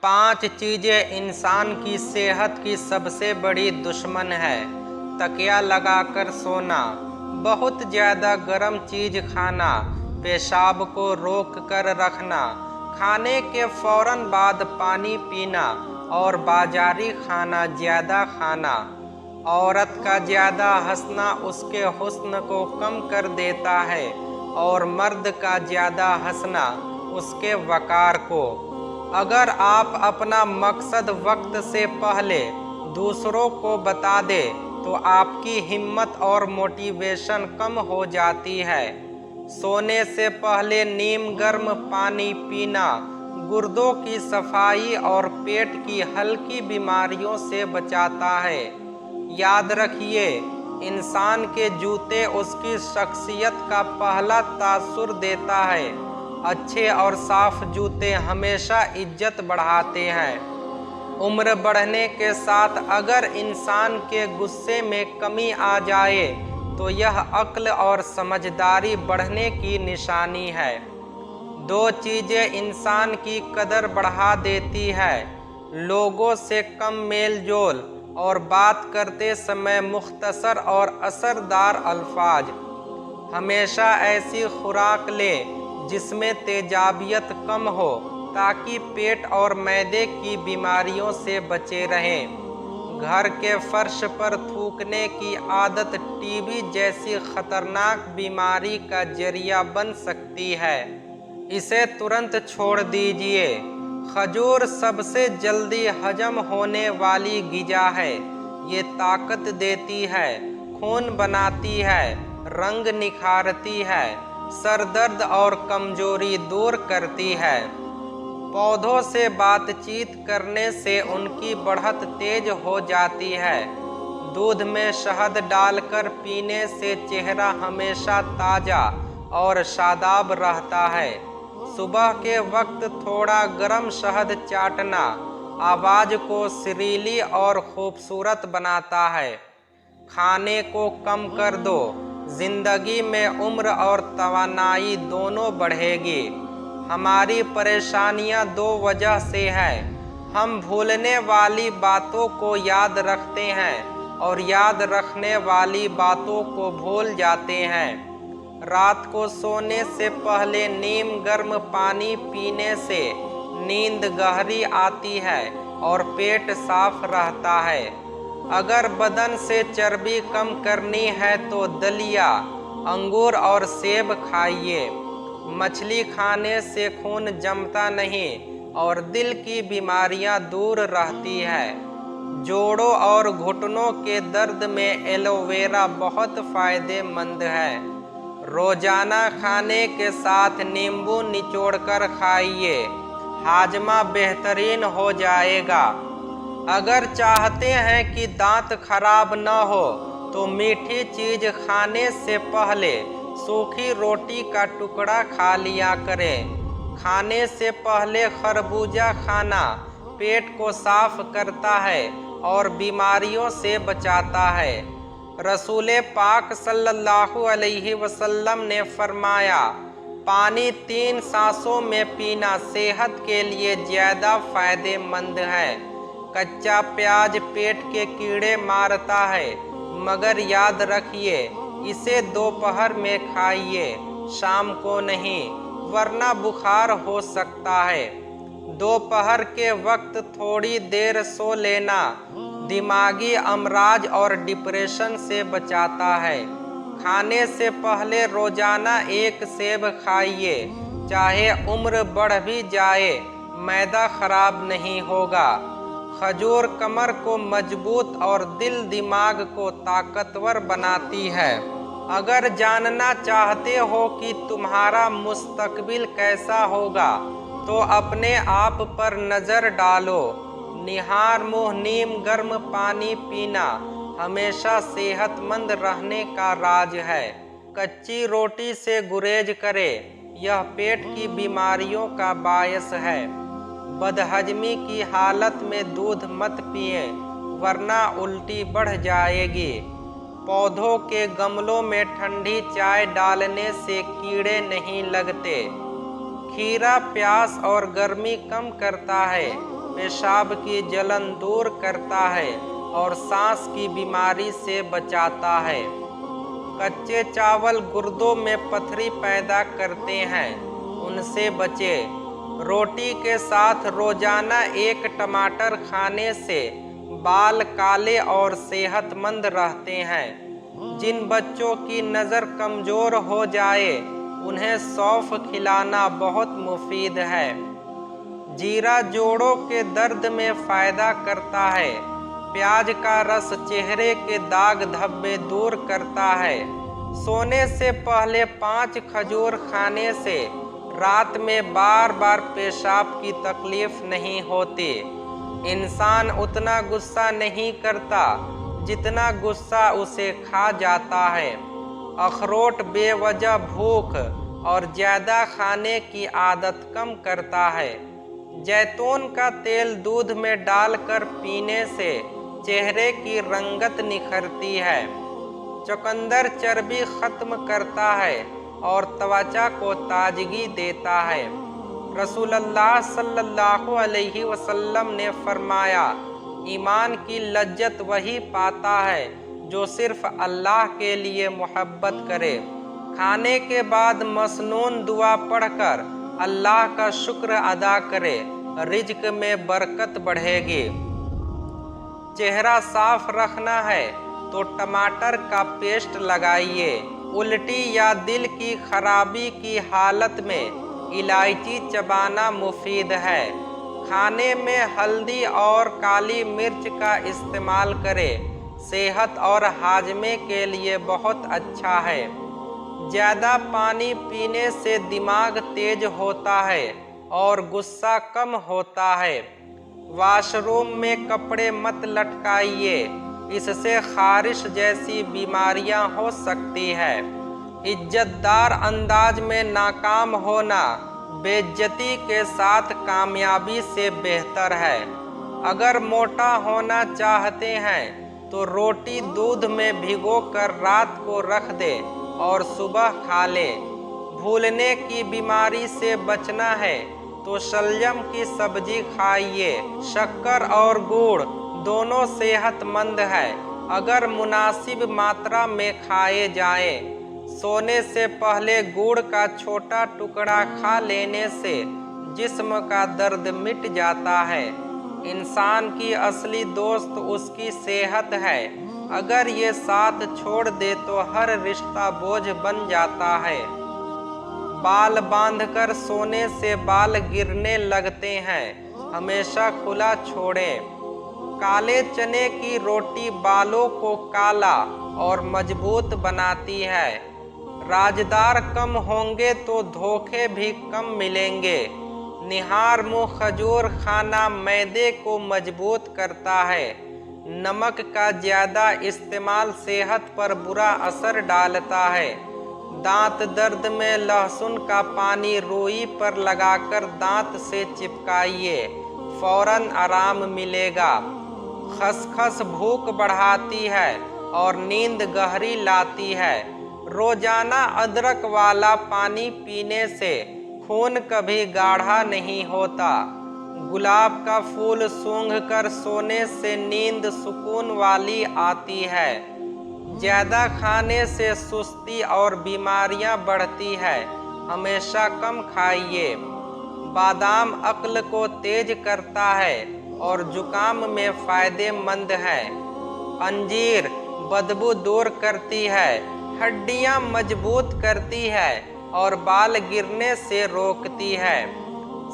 5 चीज़ें इंसान की सेहत की सबसे बड़ी दुश्मन है। तकिया लगाकर सोना, बहुत ज़्यादा गर्म चीज़ खाना, पेशाब को रोक कर रखना, खाने के फ़ौरन बाद पानी पीना और बाजारी खाना ज़्यादा खाना। औरत का ज़्यादा हंसना उसके हुस्न को कम कर देता है और मर्द का ज़्यादा हंसना उसके वक़ार को। अगर आप अपना मकसद वक्त से पहले दूसरों को बता दें तो आपकी हिम्मत और मोटिवेशन कम हो जाती है। सोने से पहले नीम गर्म पानी पीना गुर्दों की सफाई और पेट की हल्की बीमारियों से बचाता है। याद रखिए, इंसान के जूते उसकी शख्सियत का पहला तासुर देता है। अच्छे और साफ जूते हमेशा इज्जत बढ़ाते हैं। उम्र बढ़ने के साथ अगर इंसान के गुस्से में कमी आ जाए तो यह अक्ल और समझदारी बढ़ने की निशानी है। 2 चीज़ें इंसान की कदर बढ़ा देती है, लोगों से कम मेल जोल और बात करते समय मुख्तसर और असरदार अल्फाज। हमेशा ऐसी खुराक लें जिसमें तेजाबियत कम हो ताकि पेट और मैदे की बीमारियों से बचे रहें। घर के फर्श पर थूकने की आदत टीबी जैसी खतरनाक बीमारी का जरिया बन सकती है। इसे तुरंत छोड़ दीजिए। खजूर सबसे जल्दी हजम होने वाली ग़िज़ा है। ये ताकत देती है, खून बनाती है, रंग निखारती है, सर दर्द और कमजोरी दूर करती है। पौधों से बातचीत करने से उनकी बढ़त तेज हो जाती है। दूध में शहद डालकर पीने से चेहरा हमेशा ताज़ा और शादाब रहता है। सुबह के वक्त थोड़ा गर्म शहद चाटना आवाज़ को सुरीली और खूबसूरत बनाता है। खाने को कम कर दो, जिंदगी में उम्र और तवानाई दोनों बढ़ेगी। हमारी परेशानियां 2 वजह से है। हम भूलने वाली बातों को याद रखते हैं और याद रखने वाली बातों को भूल जाते हैं। रात को सोने से पहले नीम गर्म पानी पीने से नींद गहरी आती है और पेट साफ रहता है। अगर बदन से चर्बी कम करनी है तो दलिया, अंगूर और सेब खाइए। मछली खाने से खून जमता नहीं और दिल की बीमारियां दूर रहती है। जोड़ों और घुटनों के दर्द में एलोवेरा बहुत फायदेमंद है। रोजाना खाने के साथ नींबू निचोड़कर खाइए, हाजमा बेहतरीन हो जाएगा। अगर चाहते हैं कि दांत खराब न हो तो मीठी चीज खाने से पहले सूखी रोटी का टुकड़ा खा लिया करें। खाने से पहले खरबूजा खाना पेट को साफ करता है और बीमारियों से बचाता है। रसूल पाक सल्लल्लाहु अलैहि वसल्लम ने फरमाया, पानी 3 सांसों में पीना सेहत के लिए ज़्यादा फायदेमंद है। कच्चा प्याज पेट के कीड़े मारता है, मगर याद रखिए इसे दोपहर में खाइए, शाम को नहीं, वरना बुखार हो सकता है। दोपहर के वक्त थोड़ी देर सो लेना दिमागी अमराज और डिप्रेशन से बचाता है। खाने से पहले रोजाना 1 सेब खाइए, चाहे उम्र बढ़ भी जाए, मैदा खराब नहीं होगा। खजूर कमर को मजबूत और दिल दिमाग को ताकतवर बनाती है। अगर जानना चाहते हो कि तुम्हारा मुस्तकबिल कैसा होगा तो अपने आप पर नज़र डालो। निहार मुँह नीम गर्म पानी पीना हमेशा सेहतमंद रहने का राज है। कच्ची रोटी से गुरेज करें, यह पेट की बीमारियों का बायस है। बदहजमी की हालत में दूध मत पिएं, वरना उल्टी बढ़ जाएगी। पौधों के गमलों में ठंडी चाय डालने से कीड़े नहीं लगते। खीरा प्यास और गर्मी कम करता है। पेशाब की जलन दूर करता है और सांस की बीमारी से बचाता है। कच्चे चावल गुर्दों में पथरी पैदा करते हैं, उनसे बचें। रोटी के साथ रोजाना एक टमाटर खाने से बाल काले और सेहतमंद रहते हैं। जिन बच्चों की नज़र कमज़ोर हो जाए उन्हें सौंफ खिलाना बहुत मुफीद है। जीरा जोड़ों के दर्द में फ़ायदा करता है। प्याज का रस चेहरे के दाग धब्बे दूर करता है। सोने से पहले 5 खजूर खाने से रात में बार बार पेशाब की तकलीफ नहीं होती। इंसान उतना गुस्सा नहीं करता जितना गुस्सा उसे खा जाता है। अखरोट बेवजह भूख और ज़्यादा खाने की आदत कम करता है। जैतून का तेल दूध में डालकर पीने से चेहरे की रंगत निखरती है। चुकंदर चर्बी खत्म करता है और त्वचा को ताजगी देता है। रसूलुल्लाह सल्लल्लाहु अलैहि वसल्लम ने फरमाया, ईमान की लज्जत वही पाता है जो सिर्फ अल्लाह के लिए मोहब्बत करे। खाने के बाद मसनून दुआ पढ़कर अल्लाह का शुक्र अदा करे, रिज्क में बरकत बढ़ेगी। चेहरा साफ रखना है तो टमाटर का पेस्ट लगाइए। उल्टी या दिल की खराबी की हालत में इलायची चबाना मुफीद है। खाने में हल्दी और काली मिर्च का इस्तेमाल करें, सेहत और हाजमे के लिए बहुत अच्छा है। ज़्यादा पानी पीने से दिमाग तेज होता है और गुस्सा कम होता है। वॉशरूम में कपड़े मत लटकाइए, इससे खारिश जैसी बीमारियां हो सकती है। इज्जतदार अंदाज में नाकाम होना बेइज्जती के साथ कामयाबी से बेहतर है। अगर मोटा होना चाहते हैं तो रोटी दूध में भिगोकर रात को रख दे और सुबह खा ले। भूलने की बीमारी से बचना है तो शलजम की सब्जी खाइए। शक्कर और गुड़ दोनों सेहतमंद है अगर मुनासिब मात्रा में खाए जाएं। सोने से पहले गुड़ का छोटा टुकड़ा खा लेने से जिस्म का दर्द मिट जाता है। इंसान की असली दोस्त उसकी सेहत है। अगर ये साथ छोड़ दे तो हर रिश्ता बोझ बन जाता है। बाल बांधकर सोने से बाल गिरने लगते हैं, हमेशा खुला छोड़ें। काले चने की रोटी बालों को काला और मजबूत बनाती है। राजदार कम होंगे तो धोखे भी कम मिलेंगे। निहार मुँह खजूर खाना मैदे को मजबूत करता है। नमक का ज़्यादा इस्तेमाल सेहत पर बुरा असर डालता है। दांत दर्द में लहसुन का पानी रुई पर लगाकर दांत से चिपकाइए, फौरन आराम मिलेगा। खसखस भूख बढ़ाती है और नींद गहरी लाती है। रोजाना अदरक वाला पानी पीने से खून कभी गाढ़ा नहीं होता। गुलाब का फूल सूंघकर सोने से नींद सुकून वाली आती है। ज़्यादा खाने से सुस्ती और बीमारियां बढ़ती है, हमेशा कम खाइए। बादाम अक्ल को तेज करता है और जुकाम में फ़ायदेमंद है। अंजीर बदबू दूर करती है, हड्डियां मजबूत करती है और बाल गिरने से रोकती है।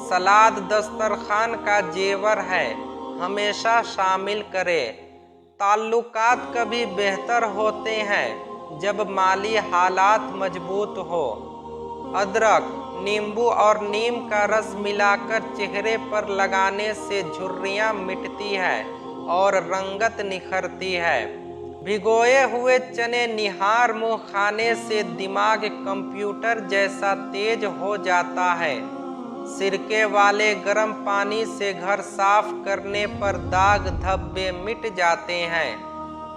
सलाद दस्तरखान का जेवर है, हमेशा शामिल करें। ताल्लुकात कभी बेहतर होते हैं जब माली हालात मजबूत हो। अदरक, नींबू और नीम का रस मिलाकर चेहरे पर लगाने से झुर्रियाँ मिटती है और रंगत निखरती है। भिगोए हुए चने निहार मुँह खाने से दिमाग कंप्यूटर जैसा तेज हो जाता है। सिरके वाले गर्म पानी से घर साफ करने पर दाग धब्बे मिट जाते हैं।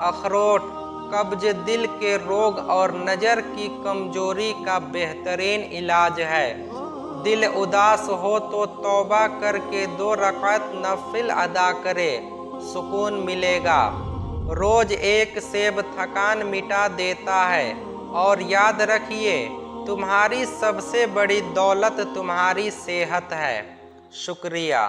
अखरोट कब्ज, दिल के रोग और नज़र की कमजोरी का बेहतरीन इलाज है। दिल उदास हो तो तौबा करके 2 रकात नफिल अदा करे, सुकून मिलेगा। रोज एक सेब थकान मिटा देता है। और याद रखिए, तुम्हारी सबसे बड़ी दौलत तुम्हारी सेहत है। शुक्रिया।